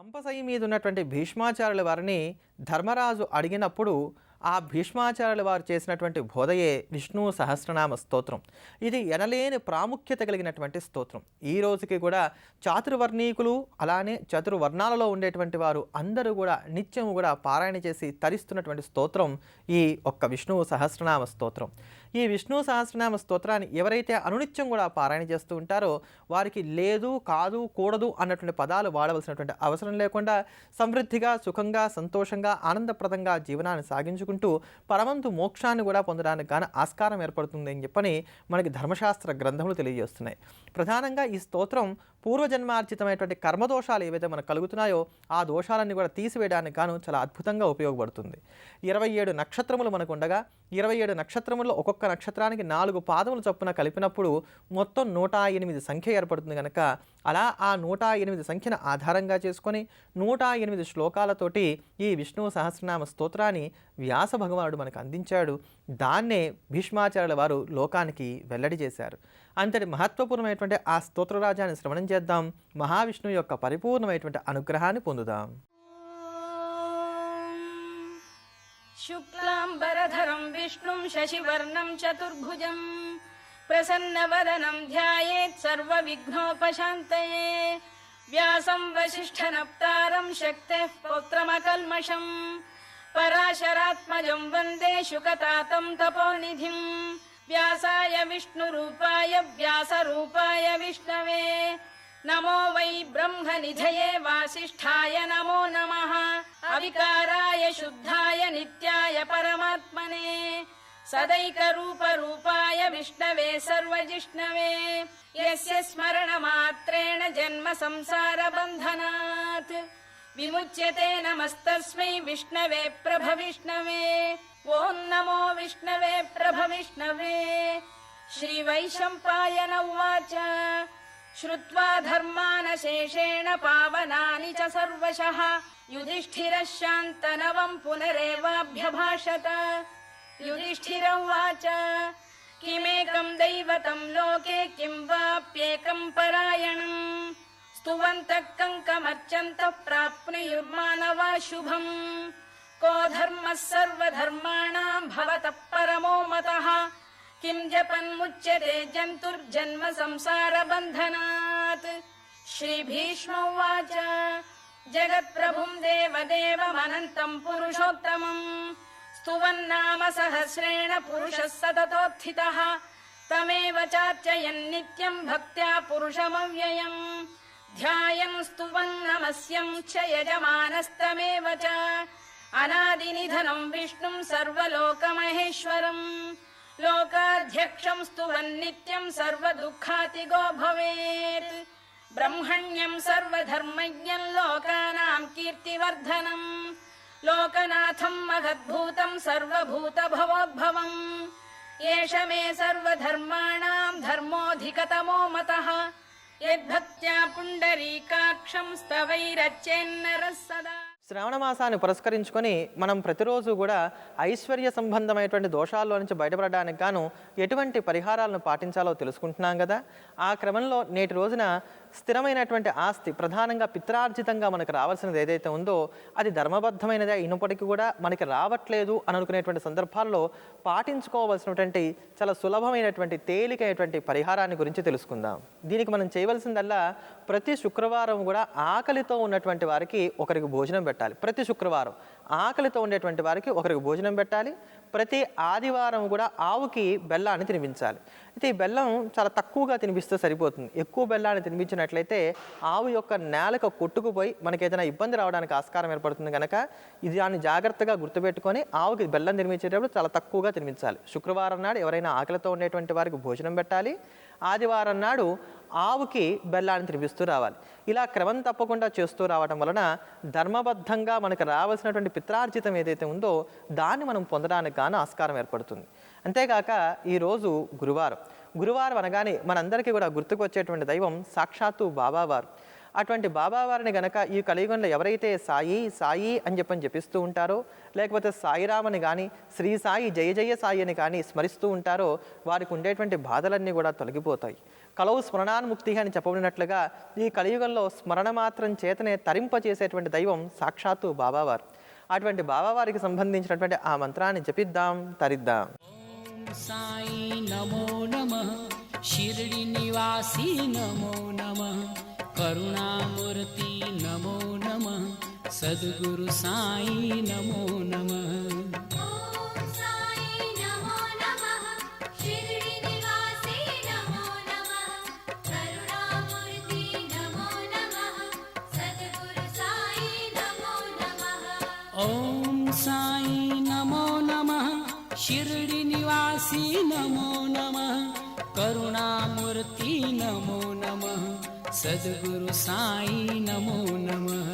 అంపశయ్య మీద ఉన్నటువంటి భీష్మాచార్యుల వారిని ధర్మరాజు అడిగినప్పుడు ఆ భీష్మాచార్యుల వారు చేసినటువంటి బోధయే విష్ణు సహస్రనామ స్తోత్రం. ఇది ఎనలేని ప్రాముఖ్యత కలిగినటువంటి స్తోత్రం. ఈ రోజుకి కూడా చాతుర్వర్ణీకులు అలానే చతుర్వర్ణాలలో ఉండేటువంటి వారు అందరూ కూడా నిత్యం కూడా పారాయణ చేసి తరిస్తున్నటువంటి స్తోత్రం ఈ ఒక్క విష్ణు సహస్రనామ స్తోత్రం. ఈ విష్ణు సహస్రనామ స్తోత్రాన్ని ఎవరైతే అనునిత్యం కూడా పారాయణ చేస్తూ ఉంటారో వారికి లేదు, కాదు, కూడదు అన్నటువంటి పదాలు వాడవలసినటువంటి అవసరం లేకుండా సమృద్ధిగా, సుఖంగా, సంతోషంగా, ఆనందప్రదంగా జీవనాన్ని సాగించుకుంటూ పరమంతు మోక్షాన్ని కూడా పొందడానికి గాను ఆస్కారం ఏర్పడుతుంది అని చెప్పని మనకి ధర్మశాస్త్ర గ్రంథములు తెలియజేస్తున్నాయి. ప్రధానంగా ఈ స్తోత్రం పూర్వజన్మార్జితమైనటువంటి కర్మదోషాలు ఏవైతే మనకు కలుగుతున్నాయో ఆ దోషాలన్నీ కూడా తీసివేయడానికి గాను చాలా అద్భుతంగా ఉపయోగపడుతుంది. 27 నక్షత్రములు మనకు ఉండగా 27 నక్షత్రముల్లో ఒక్కొక్క నక్షత్రానికి 4 పాదములు చొప్పున కలిపినప్పుడు మొత్తం 108 సంఖ్య ఏర్పడుతుంది కనుక అలా ఆ 108 సంఖ్యను ఆధారంగా చేసుకొని 108 శ్లోకాలతోటి ఈ విష్ణు సహస్రనామ స్తోత్రాన్ని వ్యాస భగవానుడు మనకు అందించాడు. దాన్నే భీష్మాచార్యుల వారు లోకానికి వెల్లడి చేశారు. అంతటి మహత్వపూర్ణమైనటువంటి ఆ స్తోత్రరాజాన్ని శ్రవణం చేద్దాం. మహావిష్ణువు యొక్క పరిపూర్ణమైనటువంటి అనుగ్రహాన్ని పొందుదాం. శుక్లాంబరధరం విష్ణుం శశివర్ణం చతుర్భుజం ప్రసన్నవదనం ధ్యాయేత్ సర్వవిఘ్నోపశాంతయే వ్యాసం వసిష్ఠనప్తారం శక్తేః పౌత్రమకల్మషం పరాశరాత్మజం వందే శుకతాతం తపోనిధిం వ్యాసాయ విష్ణురూపాయ వ్యాసరూపాయ విష్ణవే నమో వై బ్రహ్మనిధయే వాసిష్ఠాయ నమో నమః అవికారాయ శుద్ధాయ నిత్యాయ పరమాత్మనే సదైకరూపరూపాయ విష్ణవే సర్వజిష్ణవే యస్య స్మరణమాత్రేణ జన్మ సంసార బంధనాత్ విముచ్యతే నమస్తస్మై విష్ణవే ప్రభవిష్ణవే ఓం నమో విష్ణవే ప్రభవిష్ణవే. శ్రీవైశంపాయన ఉవాచ శ్రుత్వా ధర్మానశేషేణ పావనాని చ సర్వశః యుధిష్ఠిరః శాంతనవం పునరేవాభ్యభాషత. యుధిష్ఠిర ఉవాచ కిమేకం దైవతం లోకే కిం వాప్యేకం పరాయణం స్తువంతః కంకమర్చन्तః ప్రాప్నుయుర్మానవా శుభం కో ధర్మః సర్వధర్మాణాం భవతః పరమో మతః కిం జపన్ముచ్యతే జంతుర్జన్మ సంసార బంధనాత్. శ్రీ భీష్మ ఉవాచ జగత్ప్రభుం దేవదేవమనంతం పురుషోత్తమం స్తువన్నామ సహస్రేణ పురుషः సతతోత్థితः తమేవ చార్చయన్ నిత్యం భక్త్యా పురుషమవ్యయం ధ్యాయన్ స్తువన్ నమస్యం చ యజమానస్తమేవ చ అనాదినిధనం విష్ణుం సర్వలోకమహేశ్వరం లోకాధ్యక్షం స్తువన్ నిత్యం సర్వదుఃఖాతిగో భవేత్ బ్రహ్మణ్యం సర్వధర్మజ్ఞం లోకానాం కీర్తివర్ధనం లోకనాథం మహద్భూతం సర్వభూతభవోద్భవం ఏష మే సర్వధర్మాణాం ధర్మోధికతమో మతః యద్భక్త్యా పుండరీకాక్షం స్తవైరచ్చేన్నరః సదా. శ్రావణ మాసాన్ని పురస్కరించుకొని మనం ప్రతిరోజు కూడా ఐశ్వర్య సంబంధమైనటువంటి దోషాల్లో నుంచి బయటపడడానికి గాను ఎటువంటి పరిహారాలను పాటించాలో తెలుసుకుంటున్నాం కదా. ఆ క్రమంలో నేటి రోజున స్థిరమైనటువంటి ఆస్తి ప్రధానంగా పిత్రార్జితంగా మనకు రావాల్సినది ఏదైతే ఉందో అది ధర్మబద్ధమైనదే అయినప్పటికీ కూడా మనకి రావట్లేదు అని అనుకునేటువంటి సందర్భాల్లో పాటించుకోవాల్సినటువంటి చాలా సులభమైనటువంటి తేలికైనటువంటి పరిహారాన్ని గురించి తెలుసుకుందాం. దీనికి మనం చేయవలసిందల్లా ప్రతి శుక్రవారం కూడా ఆకలితో ఉన్నటువంటి వారికి ఒకరికి భోజనం పెట్టాలి. ప్రతి శుక్రవారం ఆకలితో ఉండేటువంటి వారికి ఒకరికి భోజనం పెట్టాలి. ప్రతి ఆదివారం కూడా ఆవుకి బెల్లాన్ని తినిపించాలి. అయితే ఈ బెల్లం చాలా తక్కువగా తినిపిస్తే సరిపోతుంది. ఎక్కువ బెల్లాన్ని తినిపించినట్లయితే ఆవు యొక్క నేలకు కొట్టుకుపోయి మనకి ఏదైనా ఇబ్బంది రావడానికి ఆస్కారం ఏర్పడుతుంది కనుక ఇది దాన్ని జాగ్రత్తగా గుర్తుపెట్టుకొని ఆవుకి బెల్లం తినిపించేటప్పుడు చాలా తక్కువగా తినిపించాలి. శుక్రవారం నాడు ఎవరైనా ఆకలితో ఉండేటువంటి వారికి భోజనం పెట్టాలి. ఆదివారం నాడు ఆవుకి బెల్లాన్ని తినిపిస్తూ రావాలి. ఇలా క్రమం తప్పకుండా చేస్తూ రావటం వలన ధర్మబద్ధంగా మనకు రావాల్సినటువంటి పిత్రార్జితం ఏదైతే ఉందో దాన్ని మనం పొందడానికి గాను ఆస్కారం ఏర్పడుతుంది. అంతేకాక ఈరోజు గురువారం అనగానే మనందరికీ కూడా గుర్తుకు వచ్చేటువంటి దైవం సాక్షాత్తు బాబావారు. అటువంటి బాబావారిని గనక ఈ కలియుగంలో ఎవరైతే సాయి సాయి అని జపిస్తూ ఉంటారో లేకపోతే సాయిరామని కానీ శ్రీ సాయి జయ జయ సాయి అని కానీ స్మరిస్తూ ఉంటారో వారికి ఉండేటువంటి బాధలన్నీ కూడా తొలగిపోతాయి. కలవు స్మరణాన్ముక్తి అని చెప్పబడినట్లుగా ఈ కలియుగంలో స్మరణ మాత్రం చేతనే తరింపచేసేటువంటి దైవం సాక్షాత్తు బాబావారు. అటువంటి బాబావారికి సంబంధించినటువంటి ఆ మంత్రాన్ని జపిద్దాం, తరిద్దాం. సాయి నమో నమః షిరిడి నివాసి నమో నమః కరుణామూర్తి నమో నమః సద్గురు సాయి నమో నమః. ఓం సాయి నమో నమః షిరిడి నివాసి నమో నమః కరుణామూర్తి నమో నమః సద్గురు సాయి నమో నమః.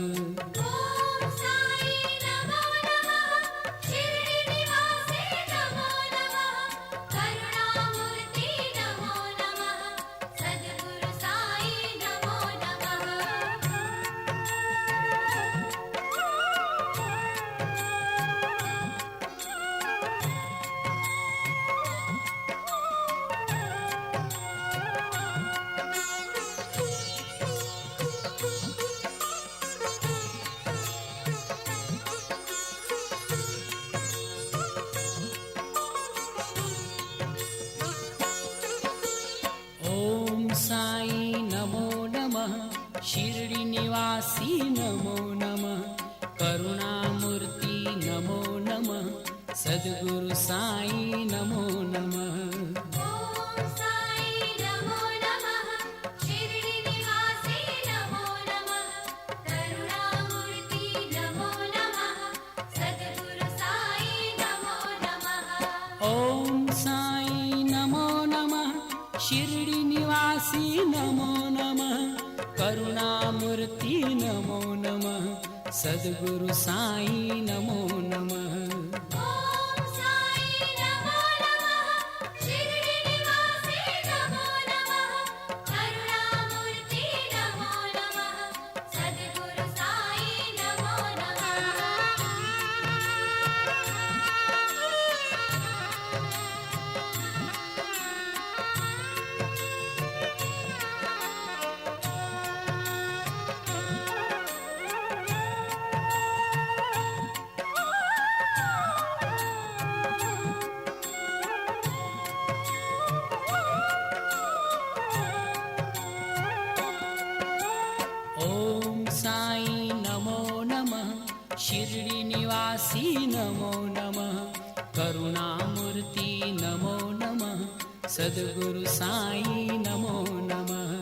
ఓం సాయి నమో నమః షిరిడి నివాసి నమో నమః కరుణామూర్తి నమో నమః సద్గురు సాయి నమో నమః. ఓం సాయి నమో నమః షిరిడి నివాసి నమో నమః కరుణామూర్తి నమో నమః సద్గురు సాయి నమో నమః. ఓం సాయి నమో నమః షిరిడి నివాసి నమో నమః కరుణామూర్తి నమో నమః సద్గురు సాయి నమో నమః.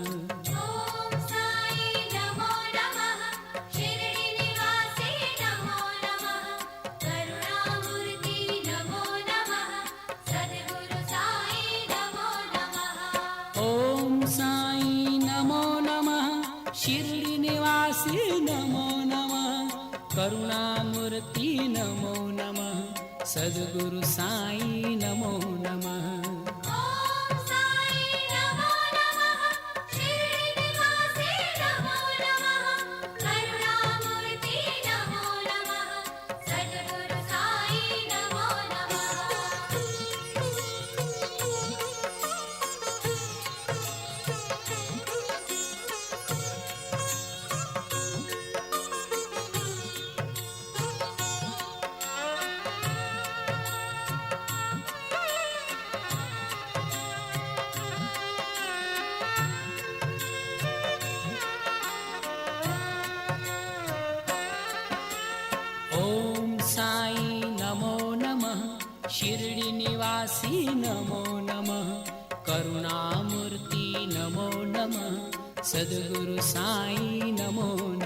ఓం సాయి నమో నమః షిరిడి నివాసి నమో నమః కరుణామూర్తి నమో నమః సద్గురు సాయి నమో నమః. ఓం సాయి నమో నమః షిరిడి నివాసి నమో నమః కరుణామూర్తి నమో నమః సద్గురు సాయి నమో నమః.